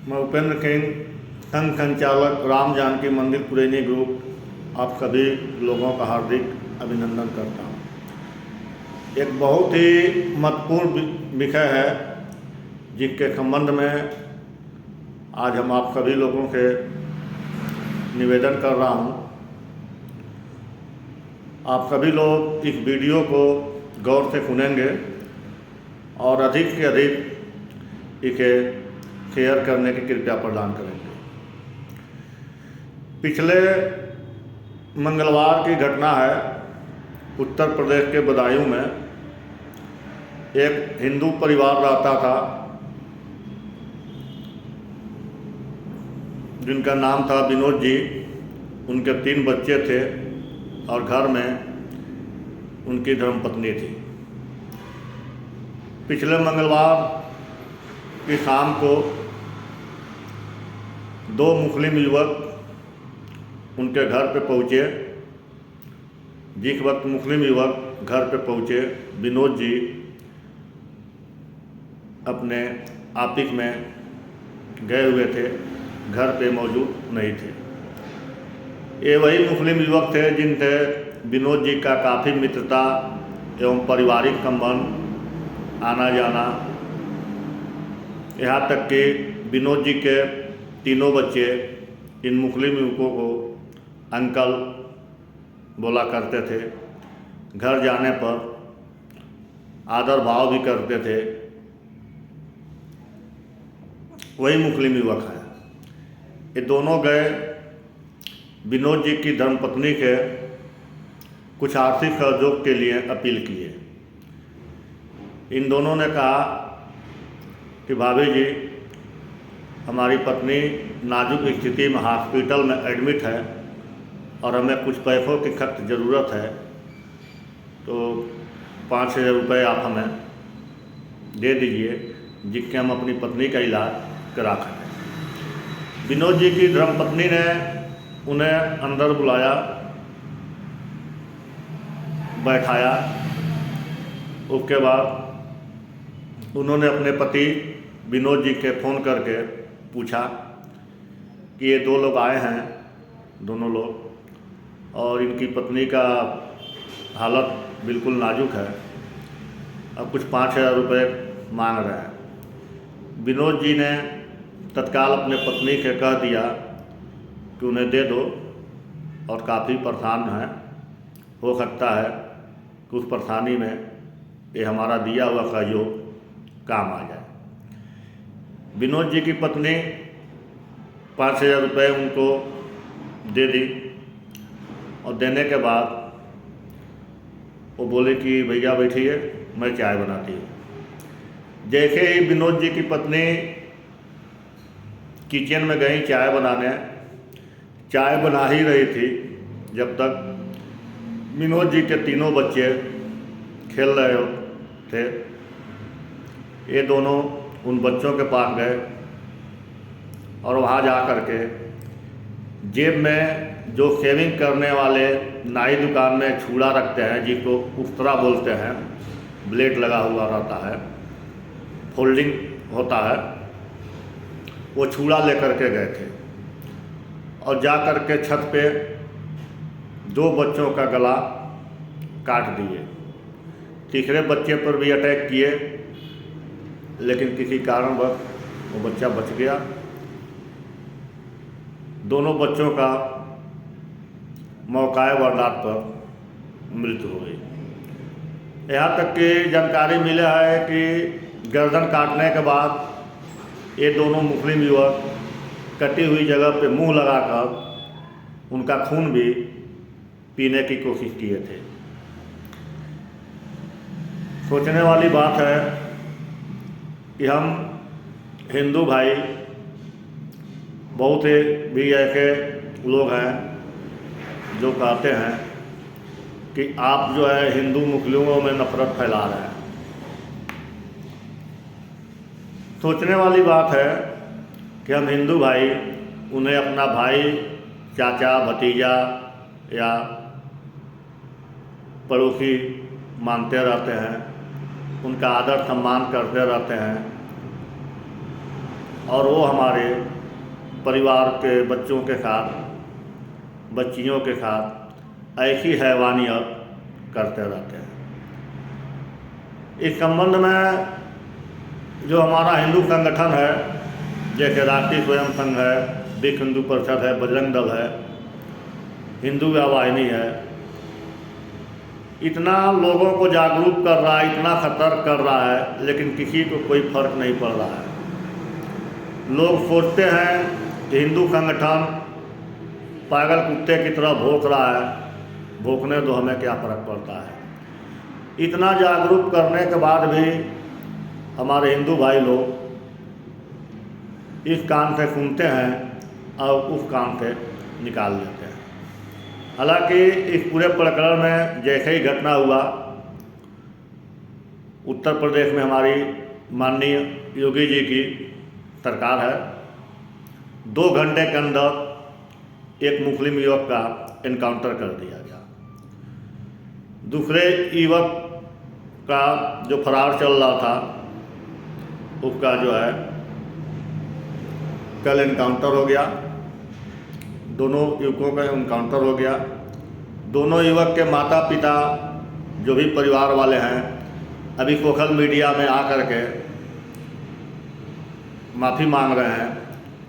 मैं उपेंद्र किंग, संघ संचालक राम जानकी मंदिर पुरैनी ग्रुप, आप सभी लोगों का हार्दिक अभिनंदन करता हूँ। एक बहुत ही महत्वपूर्ण विषय है जिसके संबंध में आज हम आप सभी लोगों से निवेदन कर रहा हूँ। आप सभी लोग इस वीडियो को गौर से सुनेंगे और अधिक से अधिक इसे शेयर करने की कृपया प्रदान करेंगे। पिछले मंगलवार की घटना है, उत्तर प्रदेश के बदायूं में एक हिंदू परिवार रहता था जिनका नाम था विनोद जी। उनके 3 बच्चे थे और घर में उनकी धर्मपत्नी थी। पिछले मंगलवार की शाम को 2 मुस्लिम युवक उनके घर पे पहुँचे। जिस वक्त मुस्लिम युवक घर पे पहुँचे, विनोद जी अपने ऑफिस में गए हुए थे, घर पे मौजूद नहीं थे। ये वही मुस्लिम युवक थे जिनसे विनोद जी का काफ़ी मित्रता एवं पारिवारिक संबंध, आना जाना, यहाँ तक कि विनोद जी के 3 बच्चे इन मुस्लिम युवकों को अंकल बोला करते थे। घर जाने पर आदर भाव भी करते थे। वही मुस्लिम युवक हैं। ये दोनों गए विनोद जी की धर्मपत्नी के कुछ आर्थिक सहयोग के लिए अपील किए। इन दोनों ने कहा कि भाभी जी, हमारी पत्नी नाजुक स्थिति में हॉस्पिटल में एडमिट है और हमें कुछ पैसों की सख्त ज़रूरत है, तो 5,000 रुपये आप हमें दे दीजिए जिससे हम अपनी पत्नी का इलाज करा सकें। विनोद जी की धर्मपत्नी ने उन्हें अंदर बुलाया, बैठाया। उसके बाद उन्होंने अपने पति विनोद जी के फ़ोन करके पूछा कि ये 2 लोग आए हैं, दोनों लोग, और इनकी पत्नी का हालत बिल्कुल नाजुक है, अब कुछ 5,000 रुपये मांग रहे हैं। विनोद जी ने तत्काल अपने पत्नी से कह दिया कि उन्हें दे दो और काफ़ी परेशान है, हो सकता है कि उस परेशानी में ये हमारा दिया हुआ सहयोग काम आ जाए। विनोद जी की पत्नी 5,000 रुपये उनको दे दी और देने के बाद वो बोले कि भैया बैठिए, मैं चाय बनाती हूँ। जैसे ही विनोद जी की पत्नी किचन में गई चाय बनाने, चाय बना ही रही थी जब तक विनोद जी के 3 बच्चे खेल रहे थे। ये दोनों उन बच्चों के पास गए और वहाँ जा कर के जेब में जो शेविंग करने वाले नाई दुकान में छूड़ा रखते हैं, जिसको उस्तरा बोलते हैं, ब्लेड लगा हुआ रहता है, फोल्डिंग होता है, वो छूड़ा लेकर के गए थे और जा कर के छत पे 2 बच्चों का गला काट दिए। तीसरे बच्चे पर भी अटैक किए, लेकिन किसी कारणवश वो बच्चा बच गया। दोनों बच्चों का मौका वारदात पर मृत्यु हो गई। यहाँ तक कि जानकारी मिला है कि गर्दन काटने के बाद ये दोनों मुस्लिम युवक कटी हुई जगह पे मुंह लगाकर उनका खून भी पीने की कोशिश किए थे। सोचने वाली बात है कि हम हिंदू भाई, बहुत भी ऐसे लोग हैं जो कहते हैं कि आप जो है हिंदू मुस्लिमों में नफरत फैला रहे हैं। सोचने वाली बात है कि हम हिंदू भाई उन्हें अपना भाई, चाचा, भतीजा या पड़ोसी मानते रहते हैं, उनका आदर सम्मान करते रहते हैं और वो हमारे परिवार के बच्चों के साथ, बच्चियों के साथ ऐसी हैवानियत करते रहते हैं। इस संबंध में जो हमारा हिंदू संगठन है, जैसे राष्ट्रीय स्वयं संघ है, विश्व हिंदू परिषद है, बजरंग दल है, हिंदू वाहिनी है, इतना लोगों को जागरूक कर रहा है, इतना सतर्क कर रहा है, लेकिन किसी को कोई फर्क नहीं पड़ रहा है। लोग सोचते हैं कि हिंदू संगठन पागल कुत्ते की तरह भौंक रहा है, भौंकने दो, हमें क्या फ़र्क पड़ता है। इतना जागरूक करने के बाद भी हमारे हिंदू भाई लोग इस कान से सुनते हैं और उस कान से निकाल देते हैं। हालांकि इस पूरे प्रकरण में जैसे ही घटना हुआ, उत्तर प्रदेश में हमारी माननीय योगी जी की सरकार है, 2 घंटे के अंदर एक मुस्लिम युवक का एनकाउंटर कर दिया गया। दूसरे युवक का जो फरार चल रहा था, उसका जो है कल एनकाउंटर हो गया। दोनों युवकों का एनकाउंटर हो गया। दोनों युवक के माता पिता, जो भी परिवार वाले हैं, अभी सोशल मीडिया में आकर के माफ़ी मांग रहे हैं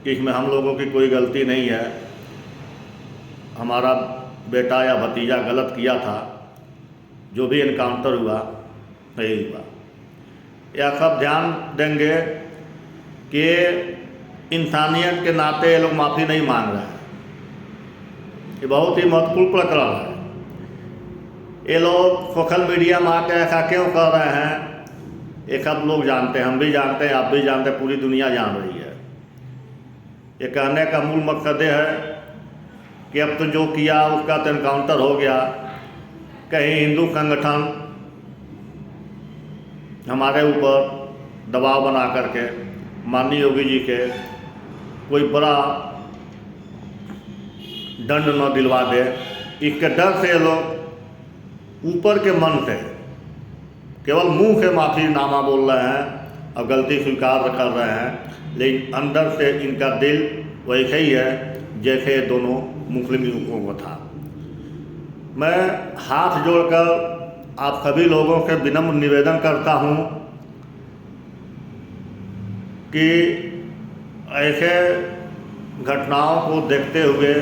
कि इसमें हम लोगों की कोई गलती नहीं है, हमारा बेटा या भतीजा गलत किया था, जो भी एनकाउंटर हुआ सही हुआ। यह सब ध्यान देंगे कि इंसानियत के नाते ये लोग माफ़ी नहीं मांग रहे हैं। ये बहुत ही महत्वपूर्ण प्रकरण है। ये लोग सोशल मीडिया में आकर ऐसा क्यों कर रहे हैं, ये सब लोग जानते हैं, हम भी जानते हैं, आप भी जानते हैं, पूरी दुनिया जान रही है। ये कहने का मूल मकसद ये है कि अब तो जो किया उसका तो एनकाउंटर हो गया, कहीं हिंदू संगठन हमारे ऊपर दबाव बना करके माननीय योगी जी के कोई बड़ा दंड न दिलवा दे। इसके डर से लोग ऊपर के मन से केवल मुंह से माफ़ीनामा बोल रहे हैं और गलती स्वीकार कर रहे हैं, लेकिन अंदर से इनका दिल वैसे ही है जैसे दोनों मुस्लिम युवकों को था। मैं हाथ जोड़कर आप सभी लोगों से विनम्र निवेदन करता हूं कि ऐसे घटनाओं को देखते हुए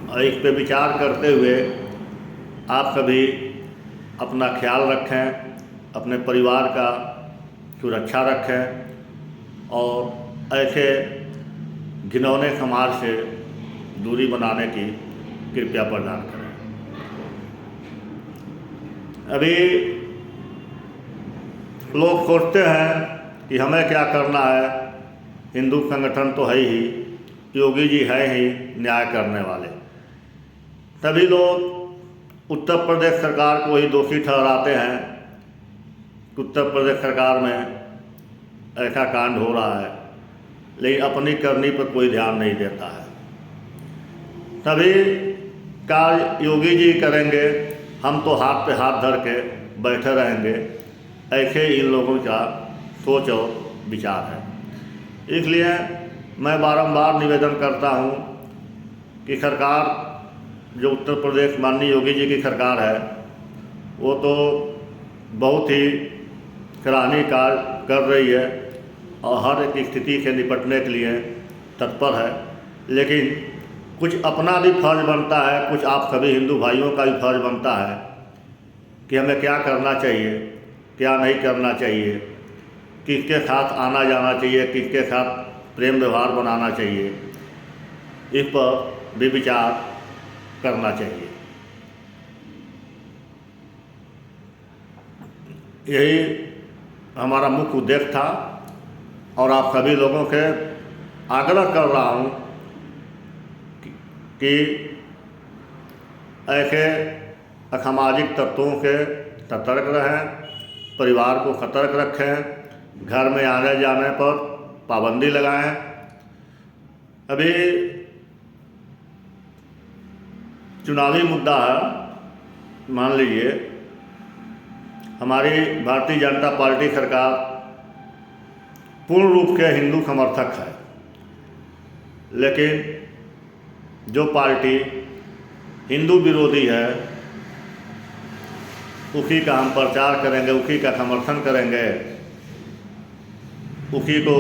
और इस पे विचार करते हुए आप सभी अपना ख्याल रखें, अपने परिवार का सुरक्षा रखें और ऐसे घिनौने समाज से दूरी बनाने की कृपया प्रदान करें। अभी लोग सोचते हैं कि हमें क्या करना है, हिंदू संगठन तो है ही, योगी जी है ही न्याय करने वाले। सभी लोग उत्तर प्रदेश सरकार को ही दोषी ठहराते हैं कि उत्तर प्रदेश सरकार में ऐसा कांड हो रहा है, लेकिन अपनी करनी पर कोई ध्यान नहीं देता है। सभी कार्य योगी जी करेंगे, हम तो हाथ पे हाथ धर के बैठे रहेंगे, ऐसे इन लोगों का सोच और विचार है। इसलिए मैं बारंबार निवेदन करता हूँ कि सरकार, जो उत्तर प्रदेश माननीय योगी जी की सरकार है, वो तो बहुत ही सराहनीय कार्य कर रही है और हर एक स्थिति से निपटने के लिए तत्पर है, लेकिन कुछ अपना भी फर्ज बनता है, कुछ आप सभी हिंदू भाइयों का भी फर्ज बनता है कि हमें क्या करना चाहिए, क्या नहीं करना चाहिए, किसके साथ आना जाना चाहिए, किसके साथ प्रेम व्यवहार बनाना चाहिए, इस पर भी विचार करना चाहिए। यही हमारा मुख्य उद्देश्य था और आप सभी लोगों से आग्रह कर रहा हूँ कि ऐसे असामाजिक तत्वों से सतर्क रहें, परिवार को सतर्क रखें, घर में आने जाने पर पाबंदी लगाएं। अभी चुनावी मुद्दा है, मान लीजिए हमारी भारतीय जनता पार्टी सरकार पूर्ण रूप के हिंदू समर्थक है, लेकिन जो पार्टी हिंदू विरोधी है उसी का हम प्रचार करेंगे, उसी का समर्थन करेंगे, उसी को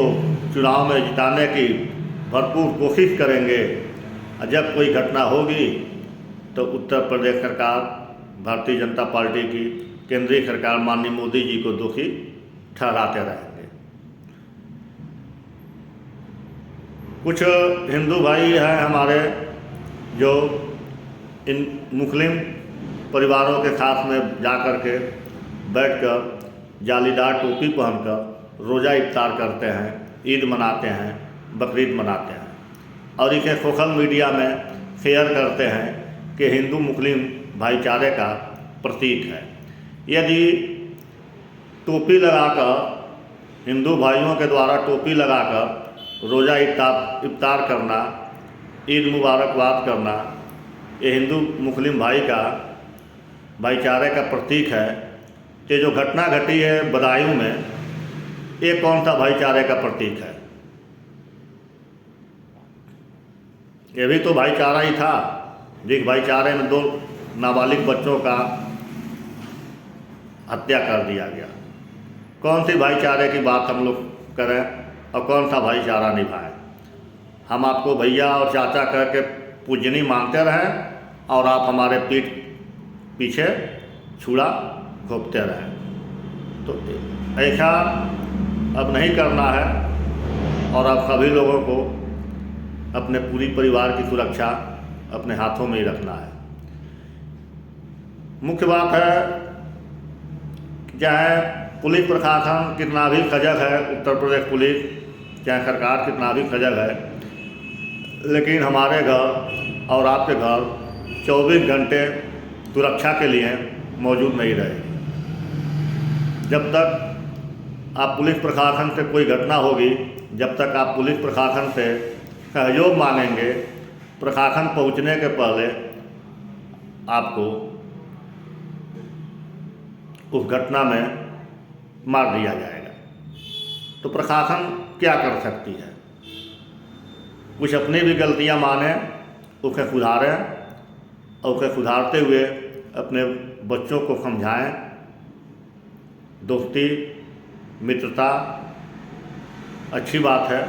चुनाव में जिताने की भरपूर कोशिश करेंगे। और जब कोई घटना होगी तो उत्तर प्रदेश सरकार, भारतीय जनता पार्टी की केंद्रीय सरकार माननीय मोदी जी को दोषी ठहराते रहेंगे। कुछ हिंदू भाई हैं हमारे जो इन मुस्लिम परिवारों के साथ में जा कर के बैठकर जालीदार टोपी पहनकर रोज़ा इफ्तार करते हैं, ईद मनाते हैं, बकरीद मनाते हैं और इसे सोशल मीडिया में शेयर करते हैं कि हिंदू मुस्लिम भाईचारे का प्रतीक है। यदि टोपी लगाकर हिंदू भाइयों के द्वारा टोपी लगाकर रोज़ा इफ्तार करना, ईद मुबारकबाद करना, ये हिंदू मुस्लिम भाईचारे का प्रतीक है। ये जो घटना घटी है बदायूं में, ये कौन सा भाईचारे का प्रतीक है? ये भी तो भाईचारा ही था। जिस भाईचारे में 2 नाबालिग बच्चों का हत्या कर दिया गया। कौन सी भाईचारे की बात हम लोग करें और कौन सा भाईचारा निभाएं? हम आपको भैया और चाचा कह के पूजनी मानते रहें और आप हमारे पीठ पीछे छुरा घोंपते रहें। तो ऐसा अब नहीं करना है और अब सभी लोगों को अपने पूरी परिवार की सुरक्षा अपने हाथों में ही रखना है। मुख्य बात है कि चाहे पुलिस प्रशासन कितना भी सजग है, उत्तर प्रदेश पुलिस चाहे सरकार कितना भी सजग है, लेकिन हमारे घर और आपके घर 24 घंटे सुरक्षा के लिए मौजूद नहीं रहेगी। जब तक आप पुलिस प्रशासन से कोई घटना होगी, जब तक आप पुलिस प्रशासन से सहयोग मांगेंगे, प्रशासन पहुंचने के पहले आपको उस घटना में मार दिया जाएगा। तो प्रशासन क्या कर सकती है? कुछ अपनी भी गलतियां माने, उसे सुधारें और उसे सुधारते हुए अपने बच्चों को समझाएं। दोस्ती मित्रता अच्छी बात है,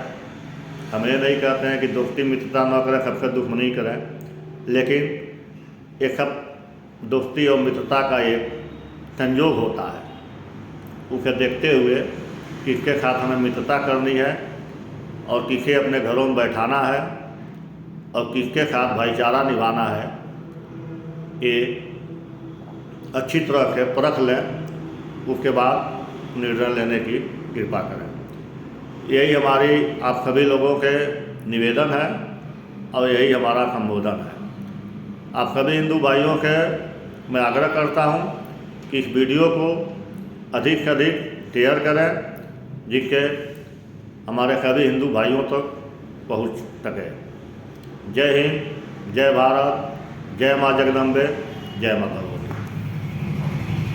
हम ये नहीं कहते हैं कि दोस्ती मित्रता न करें, सबसे दुश्मनी करें, लेकिन ये सब दोस्ती और मित्रता का एक संयोग होता है। उसे देखते हुए किसके साथ हमें मित्रता करनी है और किसे अपने घरों में बैठाना है और किसके साथ भाईचारा निभाना है, ये अच्छी तरह से परख लें, उसके बाद निर्णय लेने की कृपा करें। यही हमारी आप सभी लोगों के निवेदन है और यही हमारा संबोधन है। आप सभी हिंदू भाइयों के मैं आग्रह करता हूं कि इस वीडियो को अधिक से अधिक शेयर करें, जिससे हमारे सभी हिंदू भाइयों तक पहुंच सके। जय हिंद, जय भारत, जय माँ जगदम्बे, जय माता।